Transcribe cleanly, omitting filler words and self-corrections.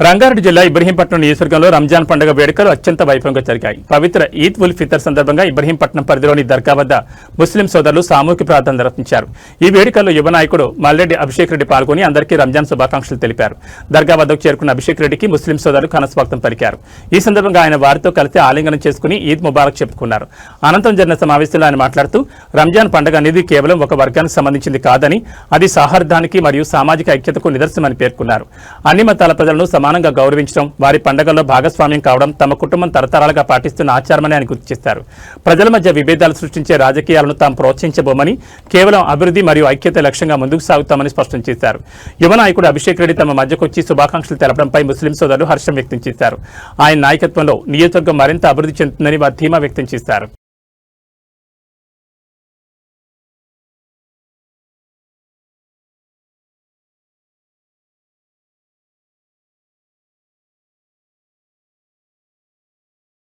రంగారెడ్డి జిల్లా ఇబ్రహీంపట్నం నియోజకవర్గంలో రంజాన్ పండుగ వేడుకలు అత్యంత వైభవంగా జరిగాయి. పవిత్ర ఈద్ ఉల్ ఫితర్ సందర్భంగా ఇబ్రహీంపట్నం పరిధిలోని దర్గా వద్ద ముస్లిం సోదరులు సామూహిక ప్రార్థన నిర్వహించారు. ఈ వేడుకల్లో యువ నాయకుడు మల్రెడ్డి అభిషేక్ రెడ్డి పాల్గొని అందరికీ రంజాన్ శుభాకాంక్షలు తెలిపారు. దర్గా వద్దకు చేరుకున్న అభిషేక్ రెడ్డికి ముస్లిం సోదరులు ఘనస్వాగతం పలికారు. ఈ సందర్భంగా ఆయన వారితో కలిసి ఆలింగనం చేసుకుని ఈద్ ముబారక్ చెప్పుకున్నారు. అనంతరం జరిగిన సమావేశంలో ఆయన మాట్లాడుతూ రంజాన్ పండుగ అనేది కేవలం ఒక వర్గానికి సంబంధించింది కాదని, అది సౌహార్దానికి మరియు సామాజిక ఐక్యతకు నిదర్శనమని పేర్కొన్నారు. అన్ని మతాల ప్రజలను సమానంగా గౌరవించడం, వారి పండుగల్లో భాగస్వామ్యం కావడం తమ కుటుంబం తరతరాలుగా పాటిస్తున్న ఆచారమని ఆయన గుర్తు చేశారు. ప్రజల మధ్య విభేదాలు సృష్టించే రాజకీయాలను తాము ప్రోత్సహించబోమని, కేవలం అభివృద్ధి మరియు ఐక్యత లక్ష్యంగా ముందుకు సాగుతామని స్పష్టం చేశారు. యువ నాయకుడు అభిషేక్ రెడ్డి తమ మధ్యకొచ్చి శుభాకాంక్షలు తెలపడంపై ముస్లిం సోదరులు హర్షం వ్యక్తం చేశారు. ఆయన నాయకత్వంలో నియోజకవర్గం మరింత అభివృద్ధి చెందుతుందని వారు ధీమా వ్యక్తం చేశారు.